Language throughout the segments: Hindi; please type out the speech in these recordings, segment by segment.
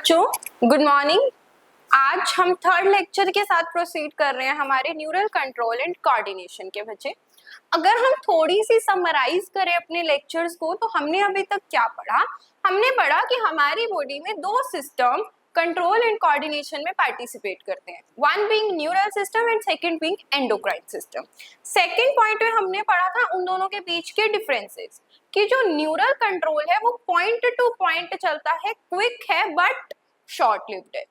बच्चों, गुड मॉर्निंग। आज हम थर्ड लेक्चर के साथ प्रोसीड कर रहे हैं हमारे न्यूरल कंट्रोल एंड कोऑर्डिनेशन के। बच्चे, अगर हम थोड़ी सी समराइज करें अपने लेक्चर्स को तो हमने अभी तक क्या पढ़ा? हमने पढ़ा कि हमारी बॉडी में दो सिस्टम कंट्रोल एंड कोऑर्डिनेशन में पार्टिसिपेट करते हैं, one being neural system and second being endocrine system. Second point में हमने पढ़ा था उन दोनों के बीच के डिफरेंसेस, कि जो न्यूरल कंट्रोल है वो पॉइंट टू पॉइंट चलता है, क्विक है बट शॉर्ट लिव्ड है।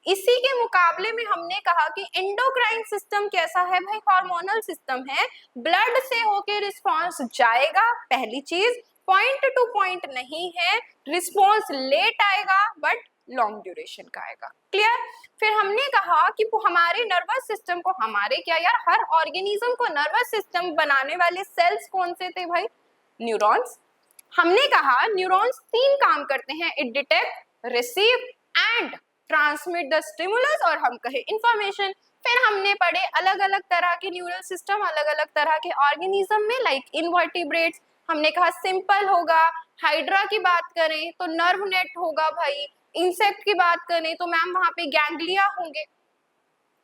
इसी के मुकाबले में हमने कहा कि एंडोक्राइन सिस्टम कैसा है भाई? हार्मोनल सिस्टम है, ब्लड से होके रिस्पांस जाएगा, पहली चीज, पॉइंट टू पॉइंट नहीं है, रिस्पांस लेट आएगा बट लॉन्ग ड्यूरेशन का आएगा। क्लियर? फिर हमने कहा कि हमारे नर्वस सिस्टम को, हमारे क्या यार, हर ऑर्गेनिज्म को नर्वस सिस्टम बनाने वाले सेल्स कौन से थे भाई? न्यूरॉन्स। हमने कहा न्यूरॉन्स तीन काम करते हैं, it detect, receive and transmit the stimulus, और हम कहे इंफॉर्मेशन। फिर हमने पढ़े अलग अलग तरह के न्यूरल सिस्टम अलग अलग तरह के ऑर्गेनिज्म में, लाइक इनवर्टिब्रेट्स। हमने कहा सिंपल होगा, हाइड्रा की बात करें तो नर्व नेट होगा भाई, इंसेक्ट की बात करें तो मैम वहां पे गैंग्लिया होंगे,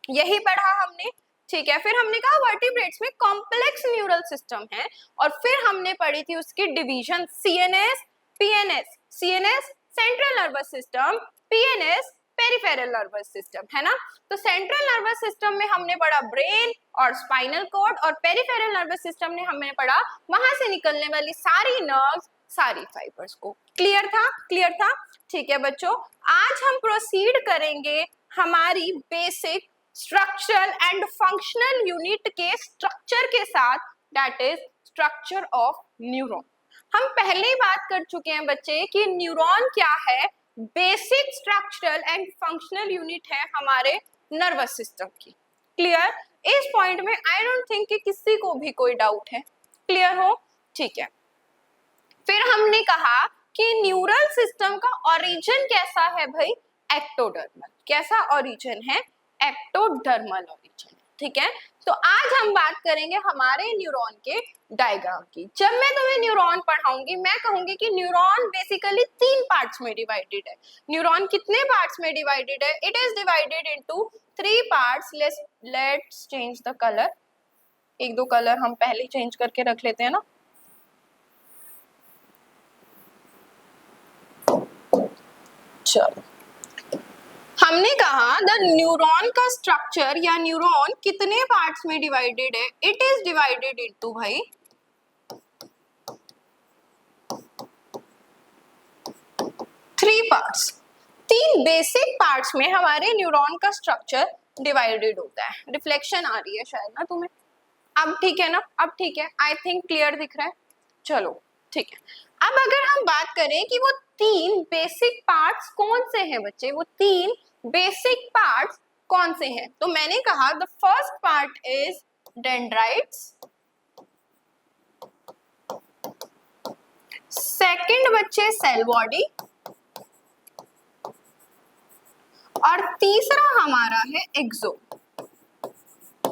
यही पढ़ा हमने। ठीक है, फिर हमने कहा वर्टिब्रेट्स में कॉम्प्लेक्स न्यूरल सिस्टम है, और फिर हमने पढ़ी थी उसकी division, CNS, PNS. CNS central nervous system, PNS peripheral nervous system, है ना। तो सेंट्रल नर्वस सिस्टम में हमने पढ़ा ब्रेन और स्पाइनल कॉर्ड, और पेरिफेरल नर्वस सिस्टम में हमने पढ़ा वहां से निकलने वाली सारी नर्व्स, सारी फाइबर्स को। क्लियर था? क्लियर था? ठीक है बच्चों, आज हम प्रोसीड करेंगे हमारी basic structural and functional unit के स्ट्रक्चर के साथ, that is structure of neuron. हम पहले ही बात कर चुके हैं बच्चे कि न्यूरॉन क्या है, basic structural and functional unit है हमारे नर्वस सिस्टम की। क्लियर? इस पॉइंट में आई डोंट थिंक कि किसी को भी कोई डाउट है। क्लियर हो? ठीक है। फिर हमने कहा कि न्यूरल सिस्टम का ओरिजिन कैसा है भाई? एक्टोडर्मल। कैसा ओरिजिन है? Ectodermal origin. ठीक है, तो आज हम बात करेंगे हमारे न्यूरॉन के डायग्राम की। जब मैं तुम्हें न्यूरॉन पढ़ाऊंगी मैं कहूंगी कि न्यूरॉन बेसिकली तीन पार्ट्स में डिवाइडेड है। न्यूरॉन कितने पार्ट्स में डिवाइडेड है? It is divided into three parts. Let's change the colour. एक दो कलर हम पहले चेंज करके रख लेते हैं ना। चलो, हमने कहा द न्यूरॉन का स्ट्रक्चर या न्यूरॉन कितने पार्ट्स में डिवाइडेड है? इट इज डिवाइडेड इनटू भाई थ्री पार्ट्स। तीन बेसिक पार्ट्स में हमारे न्यूरॉन का स्ट्रक्चर डिवाइडेड होता है। रिफ्लेक्शन आ रही है शायद ना तुम्हें? अब ठीक है ना? अब ठीक है, आई थिंक क्लियर दिख रहा है। चलो ठीक है, अब अगर हम बात करें कि वो तीन बेसिक पार्ट्स कौन से हैं बच्चे, वो तीन बेसिक पार्ट्स कौन से हैं, तो मैंने कहा the first part is dendrites, second बच्चे सेल बॉडी, और तीसरा हमारा है एक्सोन।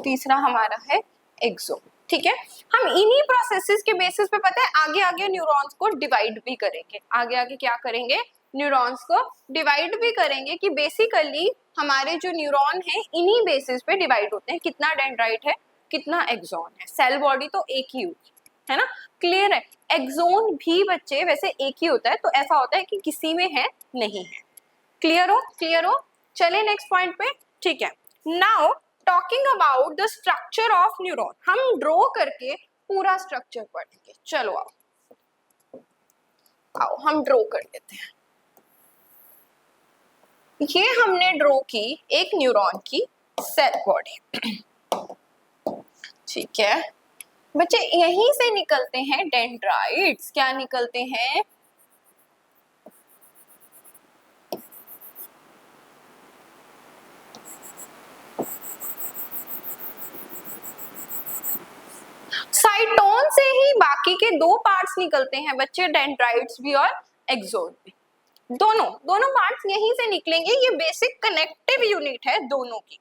तीसरा हमारा है एक्सोन। ठीक है, हम इन्हीं प्रोसेसेस के बेसिस पे पता है आगे आगे न्यूरॉन्स को डिवाइड भी करेंगे। आगे आगे क्या करेंगे? न्यूरॉन्स को डिवाइड भी करेंगे, कि बेसिकली हमारे जो न्यूरॉन है इन्हीं बेसिस पे डिवाइड होते हैं, कितना डेंड्राइट है कितना एक्सोन है। सेल बॉडी तो एक ही होगी, है ना। क्लियर है? एक्सोन भी बच्चे वैसे एक ही होता है, तो ऐसा होता है कि किसी में है नहीं है। क्लियर हो? क्लियर हो? चले नेक्स्ट पॉइंट पे। ठीक है, now talking about the structure of neuron, हम ड्रॉ करके पूरा स्ट्रक्चर पढ़ेंगे। चलो आओ आओ हम ड्रॉ कर लेते हैं। ये हमने ड्रॉ की एक न्यूरॉन की सेल बॉडी। ठीक है बच्चे, यहीं से निकलते हैं डेंड्राइट्स। क्या निकलते हैं? साइटोन से ही बाकी के दो पार्ट्स निकलते हैं बच्चे, डेंड्राइट्स भी और एक्सोन भी। दोनों पार्ट्स यहीं से निकलेंगे। ये बेसिक कनेक्टिव यूनिट है दोनों की।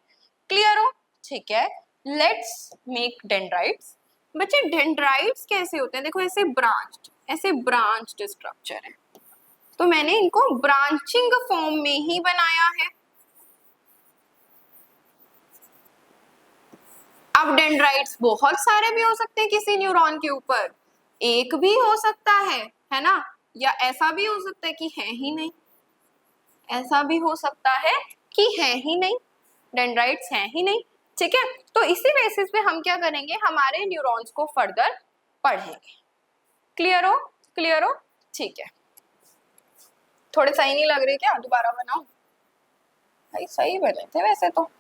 क्लियर हो? ठीक है, लेट्स मेक डेंड्राइट्स। बच्चे डेंड्राइट्स कैसे होते हैं? देखो ऐसे ब्रांच्ड स्ट्रक्चर है। तो मैंने इनको ब्रांचिंग फॉर्म में ही बनाया है। अब डेंड्राइट्स बहुत सारे भी हो सकते हैं किसी न्यूरॉन के ऊपर, एक भी हो सकता है ना, या ऐसा भी हो सकता है कि है ही नहीं, ऐसा भी हो सकता है कि है ही नहीं, डेंड्राइट्स हैं ही नहीं। ठीक है, तो इसी बेसिस पे हम क्या करेंगे, हमारे न्यूरॉन्स को फर्दर पढ़ेंगे। क्लियर हो? क्लियर हो? ठीक है। थोड़े सही नहीं लग रहे क्या? दोबारा बनाओ? भाई सही बने थे वैसे तो।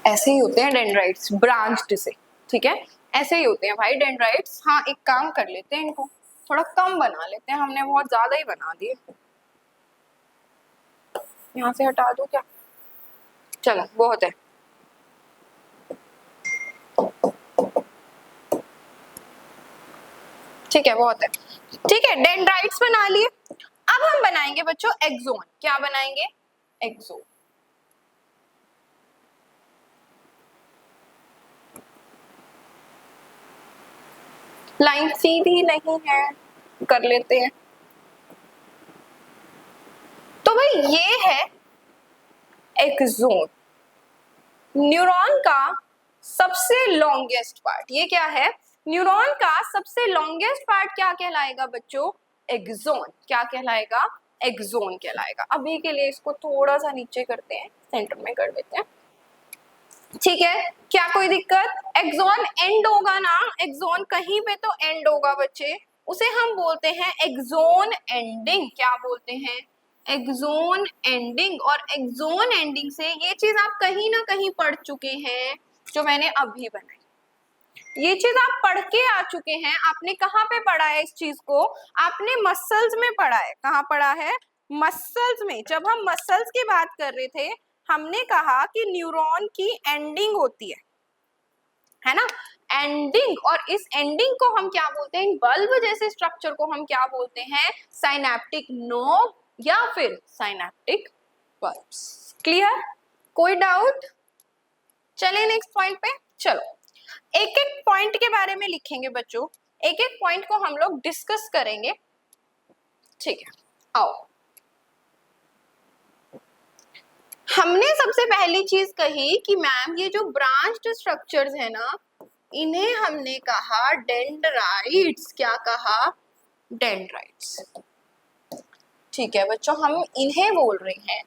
ऐसे ही होते हैं डेंड्राइट्स, ब्रांच्ड से। ठीक है, ऐसे ही होते हैं भाई डेंड्राइट्स। हाँ, एक काम कर लेते हैं, इनको थोड़ा कम बना लेते हैं, हमने बहुत ज्यादा ही बना दिए। यहाँ से हटा दो क्या? चलो बहुत है। ठीक है, बहुत है। ठीक है, डेंड्राइट्स बना लिए। अब हम बनाएंगे बच्चों एक्सोन। क्या बनाएंगे? एक्सोन। लाइन सीधी नहीं है, कर लेते हैं। तो भाई ये है एक्सोन, न्यूरॉन का सबसे लॉन्गेस्ट पार्ट। ये क्या है? न्यूरॉन का सबसे लॉन्गेस्ट पार्ट क्या कहलाएगा बच्चों? एक्सोन। क्या कहलाएगा? एक्सोन कहलाएगा। अभी के लिए इसको थोड़ा सा नीचे करते हैं, सेंटर में कर देते हैं। ठीक है, क्या कोई दिक्कत? एक्सोन एंड होगा ना, एक्सोन कहीं पे तो एंड होगा बच्चे, उसे हम बोलते हैं एक्सोन एंडिंग। क्या बोलते हैं? Axon ending. और एक्सोन एंडिंग से ये चीज आप कहीं ना कहीं पढ़ चुके हैं, जो मैंने अभी बनाई, ये चीज आप पढ़ के आ चुके हैं। आपने कहाँ पे पढ़ा है इस चीज को? आपने मसल्स में पढ़ा है। कहाँ पढ़ा है? मसल्स में। जब हम मसल्स की बात कर रहे थे, हमने कहा कि न्यूरॉन की एंडिंग होती है ना, एंडिंग। और इस एंडिंग को हम क्या बोलते हैं? बल्ब जैसे स्ट्रक्चर को हम क्या बोलते हैं? साइनेप्टिक नोड या फिर साइनेप्टिक बल्ब्स। क्लियर? कोई डाउट? चले नेक्स्ट पॉइंट पे। चलो, एक एक पॉइंट के बारे में लिखेंगे बच्चों, एक एक पॉइंट को हम लोग डिस्कस करेंगे। ठीक है, आओ। हमने सबसे पहली चीज कही कि मैम ये जो ब्रांच्ड स्ट्रक्चर्स है ना, इन्हें हमने कहा डेंड्राइट्स। क्या कहा? डेंड्राइट्स। ठीक है बच्चों, हम इन्हें बोल रहे हैं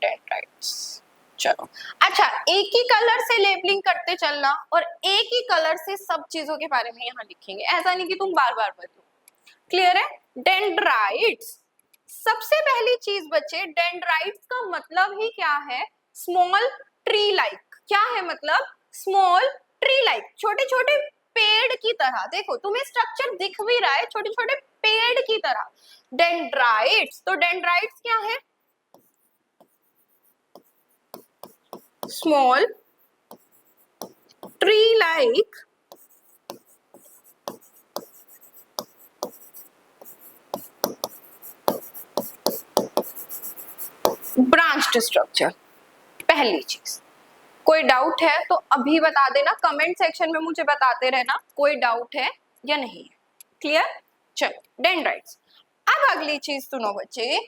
डेंड्राइट्स। चलो, अच्छा, एक ही कलर से लेबलिंग करते चलना और एक ही कलर से सब चीजों के बारे में यहाँ लिखेंगे, ऐसा नहीं कि तुम बार बार बदलो। क्लियर है? डेंड्राइट्स, सबसे पहली चीज बच्चे, डेंड्राइट्स का मतलब ही क्या है? Small tree like. क्या है मतलब? स्मॉल ट्री लाइक, छोटे छोटे पेड़ की तरह। देखो तुम्हें स्ट्रक्चर दिख भी रहा है, छोटे छोटे पेड़ की तरह डेंड्राइट्स। तो डेंड्राइट्स क्या है? Small tree like branched structure. पहली चीज। कोई डाउट है तो अभी बता देना, कमेंट सेक्शन में मुझे बताते रहना कोई डाउट है या नहीं है। क्लियर? चलो, डेंड्राइट्स। अब अगली चीज सुनो बच्चे,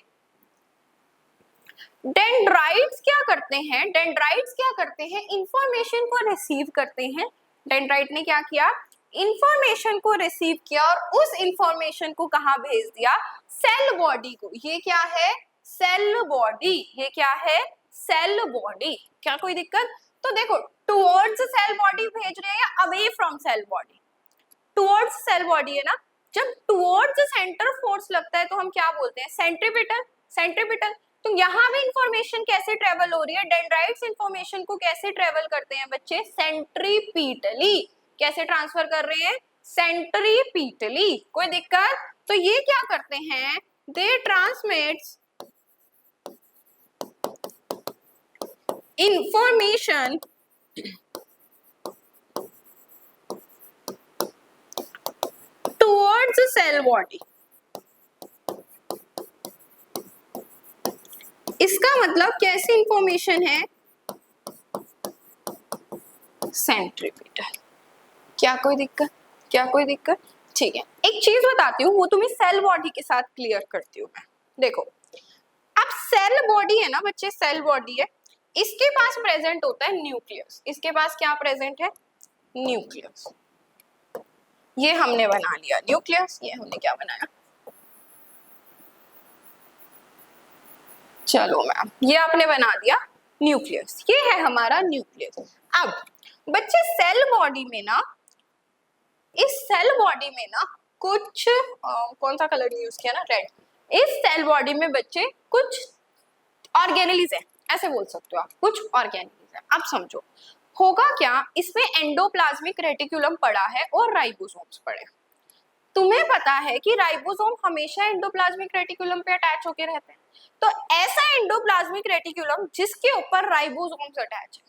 डेंड्राइट्स क्या करते हैं? डेंड्राइट्स क्या करते हैं? इंफॉर्मेशन को रिसीव करते हैं। डेंड्राइट ने क्या किया? इंफॉर्मेशन को रिसीव किया और उस इंफॉर्मेशन को कहाँ भेज दिया? सेल बॉडी को। ये क्या है? Cell body. ये क्या है? Cell body. क्या कोई दिक्कत? तो देखो, टुवर्ड्स सेल बॉडी भेज रहे हैं या away from cell body? Towards cell body है ना। जब टुवर्ड्स सेंटर फोर्स लगता है तो हम क्या बोलते हैं? सेंट्रीपिटल। सेंट्रीपिटल। तो यहाँ भी इंफॉर्मेशन कैसे ट्रेवल हो रही है? डेंड्राइट्स इंफॉर्मेशन को कैसे ट्रेवल करते हैं बच्चे? सेंट्रीपिटली। कैसे ट्रांसफर कर रहे हैं? सेंट्रीपिटली। कोई दिक्कत? तो ये क्या करते हैं? They transmits information towards cell body. इसका मतलब कैसी इंफॉर्मेशन है? सेंट्रीपिटल। क्या कोई दिक्कत? क्या कोई दिक्कत? ठीक है, एक चीज बताती हूँ, वो तुम्हें सेल बॉडी के साथ क्लियर करती हूँ मैं। देखो, अब सेल बॉडी है ना बच्चे, सेल बॉडी है, इसके पास प्रेजेंट होता है न्यूक्लियस। इसके पास क्या प्रेजेंट है? न्यूक्लियस। ये हमने बना लिया न्यूक्लियस। ये हमने क्या बनाया? चलो मैम, ये आपने बना दिया न्यूक्लियस। ये है हमारा न्यूक्लियस। अब बच्चे सेल बॉडी में ना, इस सेल बॉडी में ना कुछ कौन सा कलर यूज किया ना? रेड। इस सेल बॉडी में बच्चे कुछ ऑर्गेनेलिज है, ऐसे बोल सकते हो आप, कुछ ऑर्गेनेलिज है। अब समझो होगा क्या, इसमें एंडोप्लाज्मिक रेटिकुलम पड़ा है और राइबोसोम्स पड़े। तुम्हें पता है कि राइबोसोम हमेशा एंडोप्लाज्मिक रेटिकुलम पे अटैच होके रहते हैं, तो ऐसा एंडोप्लाज्मिक रेटिकुलम जिसके ऊपर राइबोसोम्स अटैच है,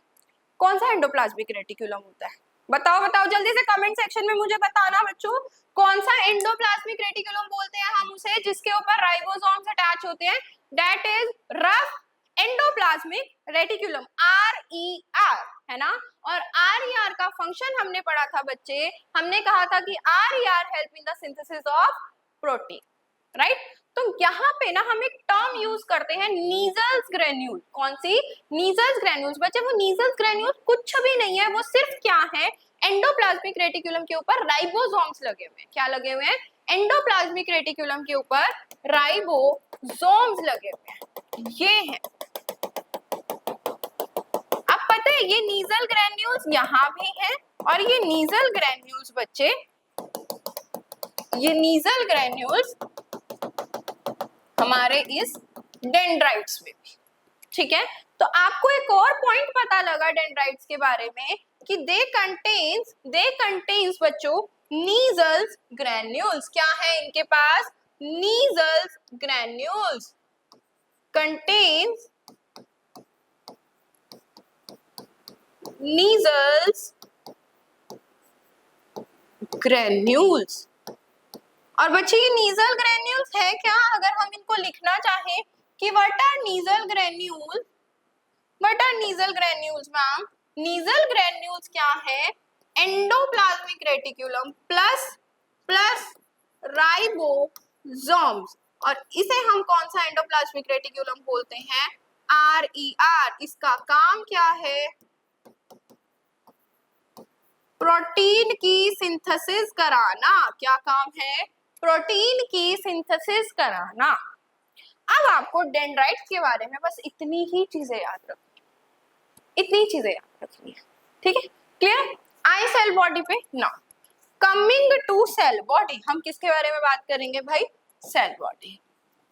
कौन सा एंडोप्लाज्मिक रेटिकुलम होता है? बताओ बताओ जल्दी से कमेंट सेक्शन में मुझे बताना बच्चों, कौन सा एंडोप्लाज्मिक रेटिकुलम बोलते हैं हम उसे जिसके ऊपर राइबोसोम्स अटैच होते हैं? That is rough endoplasmic reticulum, RER, है ना। और RER का फंक्शन हमने पढ़ा था बच्चे, हमने कहा था कि RER help in the synthesis of protein, right. तो यहाँ पे ना हम एक टर्म यूज करते हैं, नीजल्स ग्रेन्यूल। कौन सी? नीजल्स ग्रेन्यूल्स। बच्चे वो नीजल्स ग्रेन्यूल्स कुछ भी नहीं है, वो सिर्फ क्या है, एंडोप्लाज्मिक रेटिकुलम के ऊपर राइबोसोम्स लगे हुए हैं। क्या लगे हुए हैं? एंडोप्लाज्मिक रेटिकुलम के ऊपर राइबोसोम्स लगे हुए हैं, ये है। अब पता है ये नीजल ग्रेन्यूल्स यहाँ भी है, और ये नीजल ग्रेन्यूल्स बच्चे, ये नीजल ग्रेन्यूल्स हमारे इस डेंड्राइट्स में भी, ठीक है। तो आपको एक और पॉइंट पता लगा डेंड्राइट्स के बारे में कि दे कंटेन्स बच्चों नीजल्स ग्रेन्यूल्स। क्या है इनके पास? नीजल्स ग्रेन्यूल्स कंटेन्स नीजल्स ग्रेन्यूल्स। और बच्चे ये नीजल ग्रेन्यूल्स है क्या? अगर हम इनको लिखना चाहें कि what are Nissl granules, what are Nissl granules ma'am? Nissl granules क्या है? Endoplasmic reticulum plus ribosomes. और इसे हम कौन सा एंडोप्लाज्मिक रेटिकुलम बोलते हैं? RER। इसका काम क्या है? प्रोटीन की सिंथेसिस कराना। क्या काम है? प्रोटीन की सिंथेसिस कराना। अब आपको डेंड्राइट्स के बारे में बस इतनी ही चीजें याद रखनी, इतनी चीजें याद रखनी है, ठीक है। क्लियर? आई सेल बॉडी पे ना। कमिंग टू सेल बॉडी, हम किसके बारे में बात करेंगे भाई? Cell body.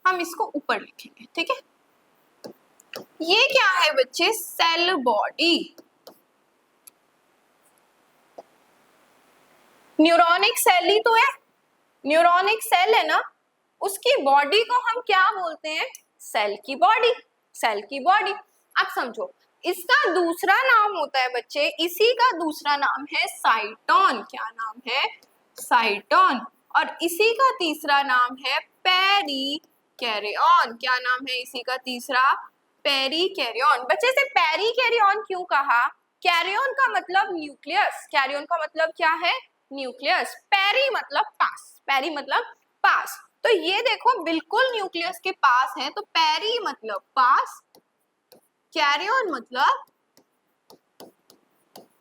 हम इसको ऊपर लिखेंगे, ठीक है। ये क्या है बच्चे? Cell body. न्यूरोनिक सेल ही तो है, न्यूरोनिक सेल है ना, उसकी बॉडी को हम क्या बोलते हैं? सेल की बॉडी, सेल की बॉडी। अब समझो, इसका दूसरा नाम होता है बच्चे, इसी का दूसरा नाम है साइटोन। क्या नाम है? साइटोन। और इसी का तीसरा नाम है पेरिकैरियोन। क्या नाम है इसी का तीसरा? पेरिकैरियोन। बच्चे से पेरिकैरियोन क्यों कहा? कैरियोन का मतलब न्यूक्लियस, कैरियोन का मतलब क्या है? न्यूक्लियस। पेरी मतलब पास, पेरी मतलब पास। तो ये देखो बिल्कुल न्यूक्लियस के पास है, तो पेरी मतलब पास, कैरियोन मतलब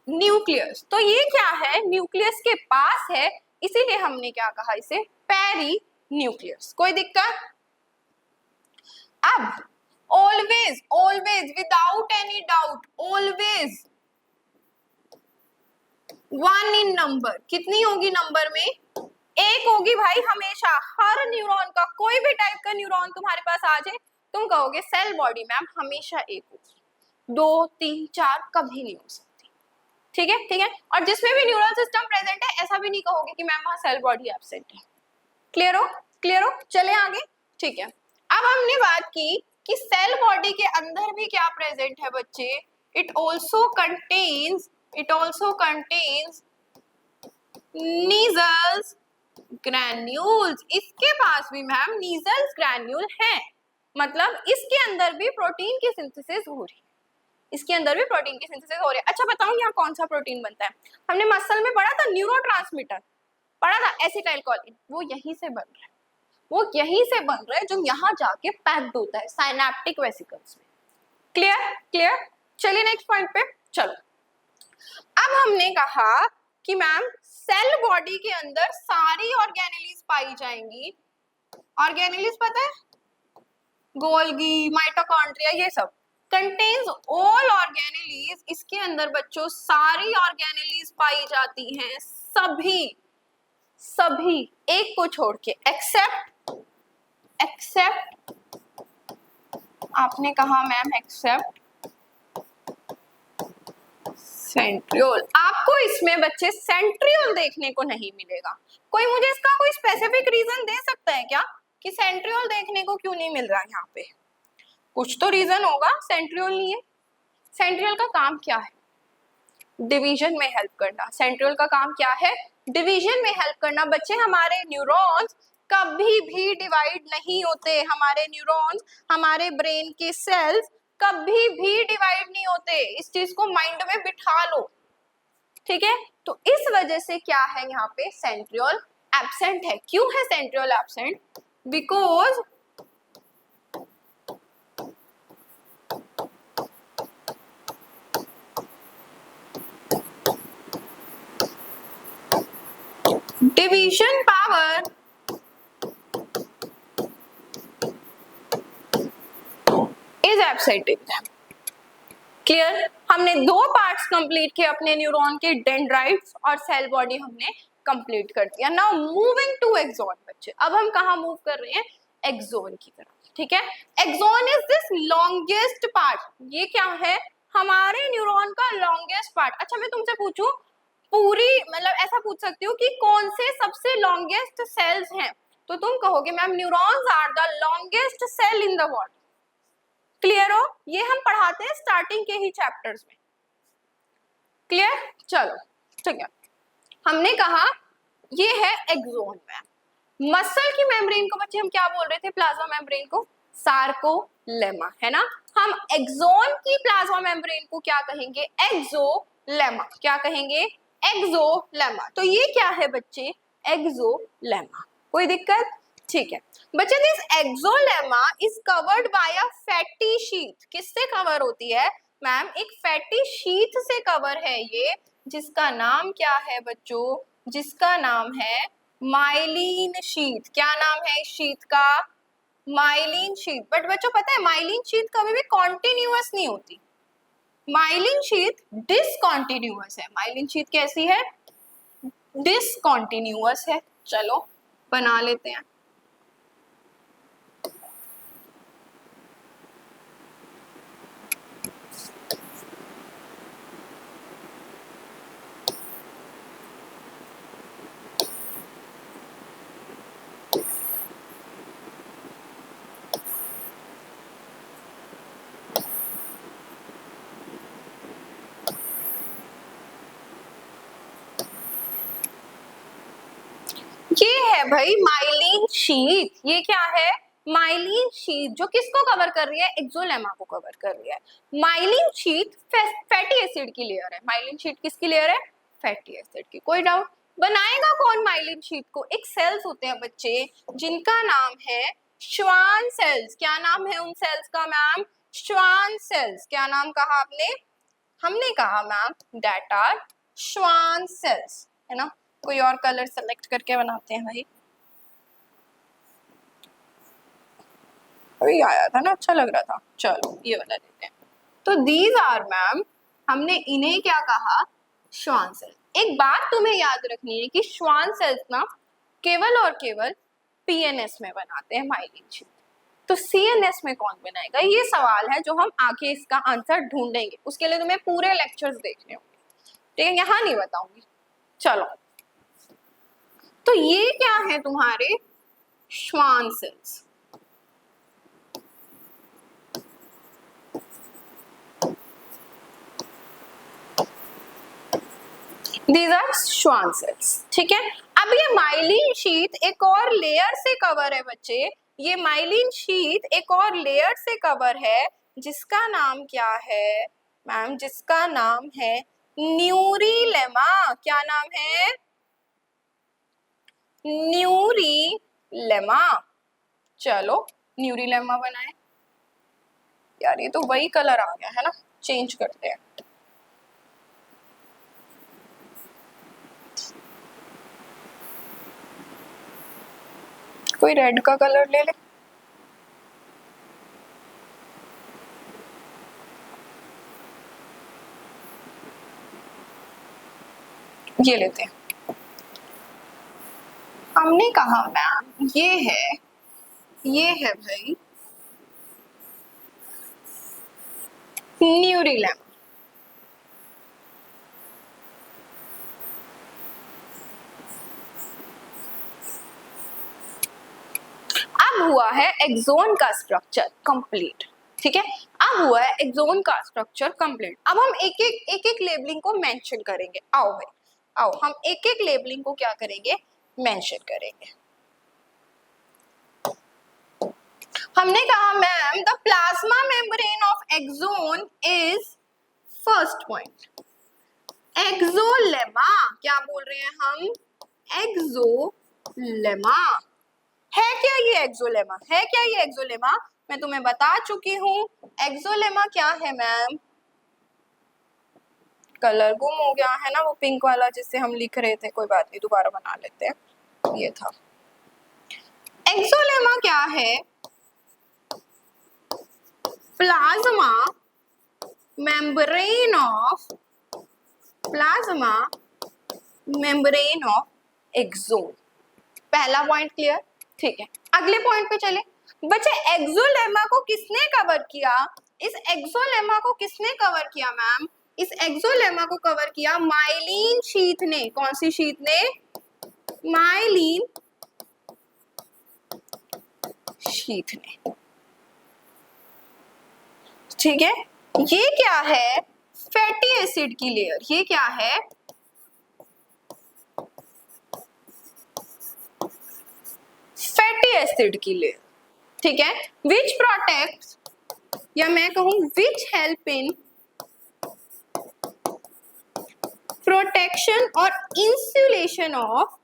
न्यूक्लियस। तो ये क्या है? न्यूक्लियस के पास है, इसीलिए हमने क्या कहा इसे? Peri nucleus. कोई दिक्कत? अब always always without any doubt, always 1 in number. कितनी होगी नंबर में? 1 होगी भाई हमेशा। हर न्यूरॉन का, कोई भी टाइप का न्यूरॉन तुम्हारे पास आ जाए, तुम कहोगे सेल बॉडी मैम हमेशा 1 होगी, 2 3 4 कभी नहीं हो सकती, ठीक है, ठीक है। और जिसमें भी न्यूरल सिस्टम प्रेजेंट है, ऐसा भी नहीं कहोगे कि मैम वहां सेल बॉडी एब्सेंट है। क्लियर हो? क्लियर हो? चले आगे, ठीक है। अब हमने बात की कि सेल बॉडी के अंदर भी क्या प्रेजेंट है बच्चे? It also contains Nissl's granules. इसके पास भी मैम नीजल्स ग्रैन्यूल है, मतलब इसके अंदर भी प्रोटीन की सिंथेसिस हो रही है। इसके अंदर भी प्रोटीन की सिंथेसिस हो रही है। अच्छा बताऊं यहाँ कौन सा प्रोटीन बनता है? हमने मसल में पढ़ा था न्यूरोट्रांसमीटर, पढ़ा था एसिटाइलकोलिन, वो यहीं से बन रहा है, वो यहीं से बन रहा है जो यहाँ जाके पैक्ड होता है साइनेप्टिक वेसिकल्स में। Clear clear. चलिए नेक्स्ट पॉइंट पे चलो। अब हमने कहा कि मैम सेल बॉडी के अंदर सारी ऑर्गेनेलीज पाई जाएंगी। ऑर्गेनेलीज पता है, गोल्गी, माइटोकॉन्ड्रिया, ये सब कंटेन्स ऑल ऑर्गेनेलीज। इसके अंदर बच्चों सारी ऑर्गेनेलीज पाई जाती हैं, सभी सभी एक को छोड़ के, एक्सेप्ट आपने कहा मैम एक्सेप्ट सेंट्रियोल। आपको इसमें बच्चे सेंट्रियोल देखने को नहीं मिलेगा। कोई मुझे इसका कोई स्पेसिफिक रीजन दे सकता है क्या कि सेंट्रियोल देखने को क्यों नहीं मिल रहा है यहाँ पे? कुछ तो रीजन होगा, सेंट्रियोल नहीं है। सेंट्रियोल का काम क्या है? डिवीजन में हेल्प करना। सेंट्रियोल का काम क्या है? डिवीजन में हेल्प करना। बच्चे हमारे न्यूरॉन्स कभी भी डिवाइड नहीं होते, हमारे न्यूरॉन्स, हमारे ब्रेन के सेल्स कभी भी डिवाइड नहीं होते, इस चीज को माइंड में बिठा लो, ठीक है? तो इस वजह से क्या है यहाँ पे सेंट्रियोल एब्सेंट है। क्यों है centriole absent? Because division power is absent in them. Clear? हमने दो पार्ट्स कंप्लीट किए अपने न्यूरॉन के, डेंड्राइट्स और सेल बॉडी हमने कंप्लीट कर दिया। नाउ मूविंग टू एक्सॉन बच्चे। अब हम कहाँ मूव कर रहे हैं? एक्सॉन की तरफ, ठीक है? Axon is this longest part. ये क्या है? हमारे न्यूरॉन का लॉन्गेस्ट पार्ट। अच्छा मैं तुमसे पूछूं, पूरी मतलब ऐसा पूछ सकती हूँ कि कौन से सबसे लॉन्गेस्ट सेल्स हैं, तो तुम कहोगे ma'am neurons are the longest cell in the body. Clear हो? ये हम पढ़ाते हैं स्टार्टिंग के ही चैप्टर्स में। क्लियर? चलो ठीक है, हमने कहा ये है एक्सोन में। मसल की मेम्ब्रेन को बच्चे हम क्या बोल रहे थे? प्लाज्मा मेम्ब्रेन को सार्कोलेमा, है ना? हम एक्सोन की प्लाज्मा मेम्ब्रेन को क्या कहेंगे? एक्सोलेमा। क्या कहेंगे? एक्सोलेमा। तो ये क्या है बच्चे? एक्सोलेमा। कोई दिक्कत? ठीक है बच्चे, this axolemma is covered by a fatty sheath. किससे कवर होती है मैम? एक फैटी शीथ से कवर है ये, जिसका नाम क्या है बच्चों? जिसका नाम है माइलिन शीथ। क्या नाम है इस शीथ का? Myelin sheath. बट बच्चों पता है माइलिन शीथ कभी भी कॉन्टिन्यूअस नहीं होती, माइलिन शीथ डिसकॉन्टिन्यूअस है। माइलिन शीथ कैसी है? डिसकॉन्टिन्यूअस है। चलो बना लेते हैं। ये है भाई माइलिन शीथ। ये क्या है? माइलिन शीथ, जो किसको कवर कर रही है? एक्सोलेमा को कवर कर रही है। माइलिन शीथ फैटी एसिड की लेयर है। माइलिन शीथ किसकी लेयर है? फैटी एसिड की। कोई डाउट? बनाएगा कौन माइलिन शीथ को? एक सेल्स होते हैं बच्चे जिनका नाम है श्वान सेल्स। क्या नाम है उन सेल्स का मैम? Schwann cells. क्या नाम कहा आपने? हमने कहा ma'am that are Schwann cells, है ना? कोई और कलर सेलेक्ट करके बनाते हैं भाई। अभी आया था ना, अच्छा लग रहा था। चलो ये वाला लेते हैं। तो दीज आर मैम, हमने इन्हें क्या कहा? Schwann cells. एक बात तुम्हें याद रखनी है कि श्वान सेल्स ना केवल और केवल पीएनएस में बनाते हैं माइलिन शीथ। तो सीएनएस में कौन बनाएगा? ये सवाल है जो हम आगे इसका आंसर ढूंढेंगे। उसके लिए तुम्हें पूरे लेक्चर्स देखने होंगे, ठीक है? यहाँ नहीं बताऊंगी। चलो तो ये क्या है तुम्हारे? Schwann cells. These are Schwann cells, ठीक है? अब ये माइलिन शीथ एक और लेयर से कवर है बच्चे। ये माइलिन शीथ एक और लेयर से कवर है जिसका नाम क्या है? मैम जिसका नाम है न्यूरीलेमा। क्या नाम है? न्यूरीलेमा। चलो न्यूरीलेमा बनाए। यार ये तो वही कलर आ गया है ना, चेंज करते हैं। कोई रेड का कलर ले ले। ये लेते हैं। हमने कहा मैम ये है भाई न्यूरीलेमा। अब हुआ है एक्सोन का स्ट्रक्चर कंप्लीट। ठीक है, अब हुआ है एक्सोन का स्ट्रक्चर कंप्लीट। अब हम एक एक लेबलिंग को मेंशन करेंगे। आओ भाई आओ, हम एक एक लेबलिंग को क्या करेंगे? मेंशन करेंगे। हमने कहा ma'am the plasma membrane of axon is first point axolemma. क्या बोल रहे हैं हम? एक्सोलेमा। है क्या ये एक्सोलेमा? है क्या ये एक्सोलेमा? मैं तुम्हें बता चुकी हूँ एक्सोलेमा क्या है मैम। कलर गुम हो गया है ना वो पिंक वाला जिससे हम लिख रहे थे, कोई बात नहीं दोबारा बना लेते हैं। ये था एक्सोलेमा। क्या है? Plasma membrane of axon. पहला पॉइंट क्लियर। ठीक है, अगले पॉइंट पे चले। बच्चे एक्सोलेमा को किसने कवर किया? इस एक्सोलेमा को किसने कवर किया मैम? इस एक्सोलेमा को कवर किया माइलिन शीथ ने। कौन सी शीथ ने? माइलिन शीथ ने। ठीक है, ये क्या है? फैटी एसिड की लेयर। ये क्या है? फैटी एसिड की लेयर। ठीक है, विच प्रोटेक्ट्स, या मैं कहूं विच हेल्प इन प्रोटेक्शन और इंसुलेशन ऑफ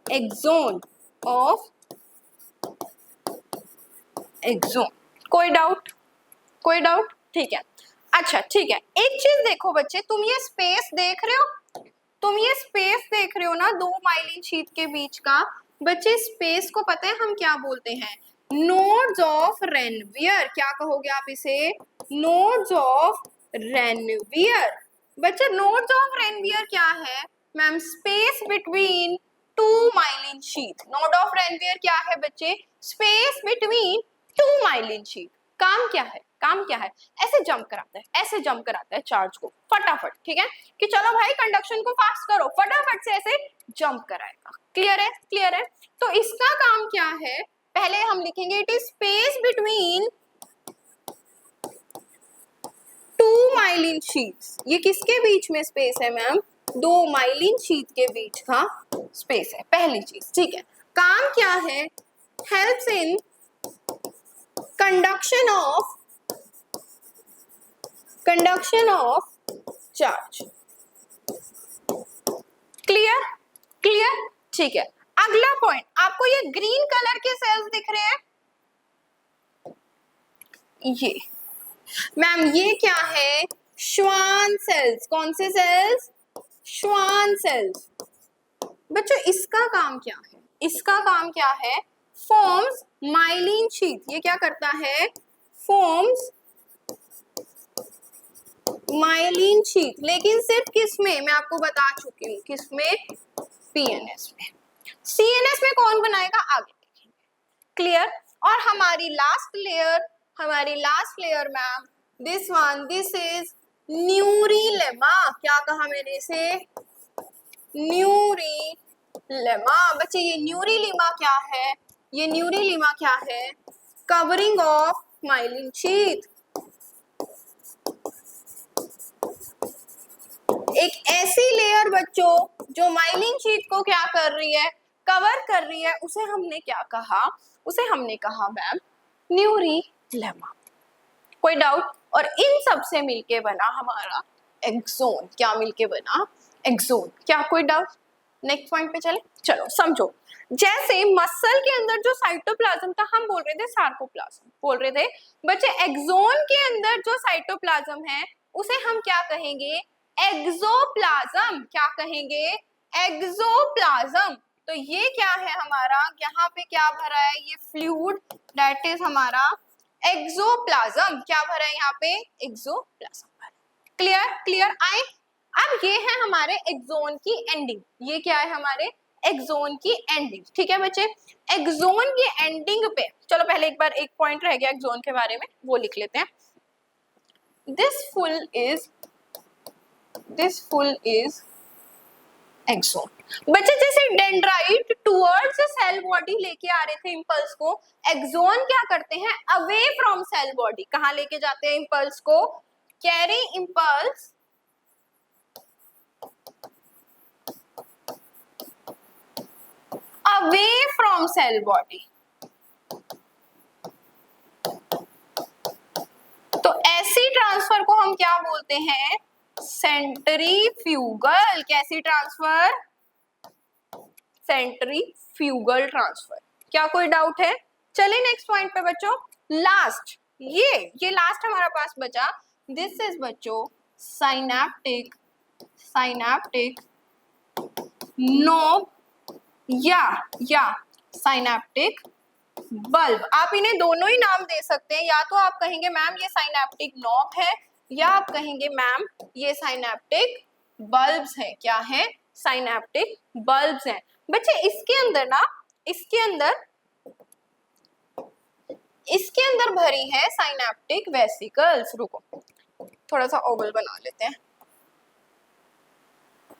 एक्सोन कोई डाउट? कोई डाउट? ठीक है। अच्छा ठीक है, एक चीज देखो बच्चे, तुम ये स्पेस देख रहे हो? तुम ये स्पेस देख रहे हो ना दो माइलिन शीट के बीच का? बच्चे स्पेस को पता है हम क्या बोलते हैं? Nodes of Ranvier. क्या कहोगे आप इसे? Nodes of Ranvier. बच्चे नोड्स ऑफ रेनवियर क्या है ma'am? Space between two myelin sheath. Node of Ranvier क्या है बच्चे? Space between two myelin sheath. काम क्या है? काम क्या है? ऐसे जंप कराता है, ऐसे जंप कराता है चार्ज को फटाफट। ठीक है, कि चलो भाई कंडक्शन को फास्ट करो, फटाफट से ऐसे जंप कराएगा। क्लियर है? क्लियर है। तो इसका काम क्या है? पहले हम लिखेंगे it is space between two myelin sheets. ये किसके बीच में स्पेस है मैम? दो माइलिन शीट के बीच का स्पेस है, पहली चीज। ठीक है, काम क्या है? Helps in conduction of charge. Clear? Clear. ठीक है, अगला पॉइंट, आपको ये ग्रीन कलर के सेल्स दिख रहे हैं? ये मैम ये क्या है? Schwann cells. कौन से सेल्स? Schwann cells. बच्चों इसका काम क्या है? इसका काम क्या है? Forms myelin sheath. ये क्या करता है? Forms myelin sheath. लेकिन सिर्फ किसमें? मैं आपको बता चुकी हूँ किसमें? पीएनएस में। सीएनएस में कौन बनाएगा? आगे देखेंगे। क्लियर। और हमारी last layer ma'am this is neurilemma. क्या कहा मैंने इसे? न्यूरीलेमा। बच्चे ये न्यूरीलेमा क्या है? ये न्यूरीलेमा क्या है? Covering of myelin sheath. एक ऐसी लेयर बच्चों जो माइलिन शीट को क्या कर रही है? कवर कर रही है। उसे हमने क्या कहा? उसे हमने कहा मैम न्यूरीलेमा। कोई डाउट? और इन सब से मिलके बना हमारा एक्सोन। क्या मिलके बना? एक्सोन। क्या कोई डाउट? नेक्स्ट पॉइंट पे चले, चलो समझो। जैसे मसल के अंदर जो साइटोप्लाज्म था हम बोल रहे थे सार्कोप्लाज्म बोल रहे थे बच्चे, एक्सोन के अंदर जो साइटोप्लाज्म है उसे हम क्या कहेंगे? एक्सोप्लाज्म। क्या कहेंगे? एक्सोप्लाज्म। तो ये क्या है हमारा, यहाँ पे क्या भरा है? ये फ्लूइड, दैट इज हमारा एक्सोप्लाज्म। क्या भरा है यहाँ पे? एक्सोप्लाज्म। क्लियर? क्लियर आए? अब ये है हमारे एक्सोन की एंडिंग। ये क्या है? हमारे एक्सोन की एंडिंग। ठीक है बच्चे, एक्सोन की एंडिंग पे चलो पहले एक बार एक पॉइंट रह गया एक्सोन के बारे में, वो लिख लेते हैं। This full is axon. बच्चे जैसे डेंड्राइट टुवर्ड्स सेल बॉडी लेके आ रहे थे इंपल्स को, एक्सोन क्या करते हैं? Away from cell body. कहां लेके जाते हैं इंपल्स को? Carry impulse away from cell body. तो ऐसी ट्रांसफर को हम क्या बोलते हैं? सेंट्रीफ्यूगल। कैसी ट्रांसफर? Centrifugal transfer. क्या कोई डाउट है? चलिए नेक्स्ट पॉइंट पे बच्चों, लास्ट ये लास्ट हमारा पास बचा। दिस इज बच्चों साइनेप्टिक नोब या साइनेप्टिक बल्ब। आप इन्हें दोनों ही नाम दे सकते हैं, या तो आप कहेंगे मैम ये साइनेप्टिक नॉब है, या आप कहेंगे मैम ये साइनेप्टिक बल्ब्स है। क्या है? साइनेप्टिक बल्ब्स हैं। बच्चे इसके अंदर ना, इसके अंदर भरी है साइनेप्टिक वेसिकल्स। रुको थोड़ा सा ओवल बना लेते हैं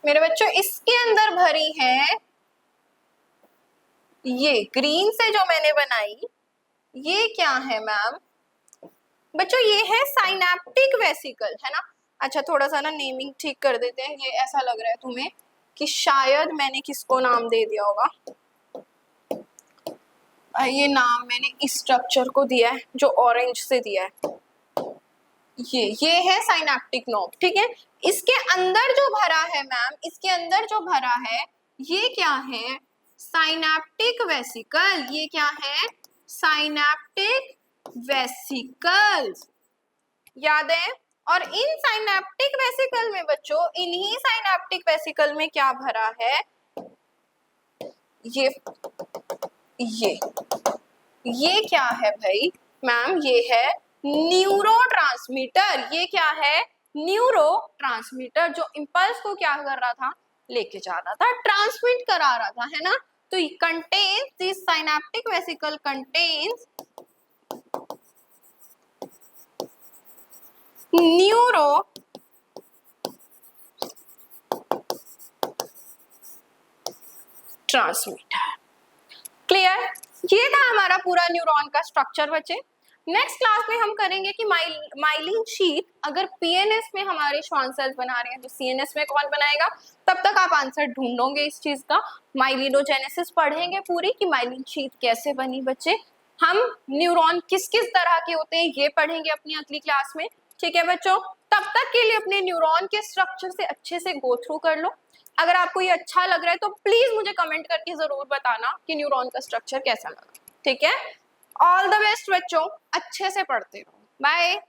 मेरे बच्चों। इसके अंदर भरी है, ये ग्रीन से जो मैंने बनाई, ये क्या है मैम? बच्चों ये है साइनेप्टिक वेसिकल, है ना। अच्छा थोड़ा सा ना नेमिंग ठीक कर देते हैं। ये ऐसा लग रहा है तुम्हें कि शायद मैंने किसको नाम दे दिया होगा। ये नाम मैंने इस स्ट्रक्चर को दिया है जो ऑरेंज से दिया है। ये है साइनेप्टिक नोब। ठीक है, इसके अंदर जो भरा है मैम, इसके अंदर जो भरा है ये क्या है? Synaptic vesicle. ये क्या है? Synaptic vesicles. याद है? और इन साइनेप्टिक वेसिकल में बच्चों, इन्हीं साइनेप्टिक वेसिकल में क्या भरा है? ये क्या है भाई मैम? ये है न्यूरोट्रांसमीटर। ये क्या है? न्यूरोट्रांसमीटर, जो इंपल्स को क्या कर रहा था? लेके जा रहा था, ट्रांसमिट करा रहा था, है ना। तो contains this synaptic vesicle contains neuro transmitter. Clear? ये था हमारा पूरा न्यूरॉन का स्ट्रक्चर बच्चे। नेक्स्ट क्लास में हम करेंगे कि माइलिन शीट अगर पीएनएस में हमारे श्वान सेल्स बना रहे हैं तो सीएनएस में कौन बनाएगा। तब तक आप आंसर ढूंढोगे इस चीज का। माइलिनोजेनेसिस पढ़ेंगे पूरी कि माइलिन शीट कैसे बनी बच्चे। हम न्यूरॉन किस किस तरह के होते हैं ये पढ़ेंगे अपनी अगली क्लास में। ठीक है बच्चों, तब तक के लिए अपने न्यूरॉन के स्ट्रक्चर से अच्छे से गो थ्रू कर लो। अगर आपको ये अच्छा लग रहा है तो प्लीज मुझे कमेंट करके जरूर बताना कि न्यूरॉन का स्ट्रक्चर कैसा लगा। ठीक है, ऑल द बेस्ट बच्चों, अच्छे से पढ़ते रहो। बाय।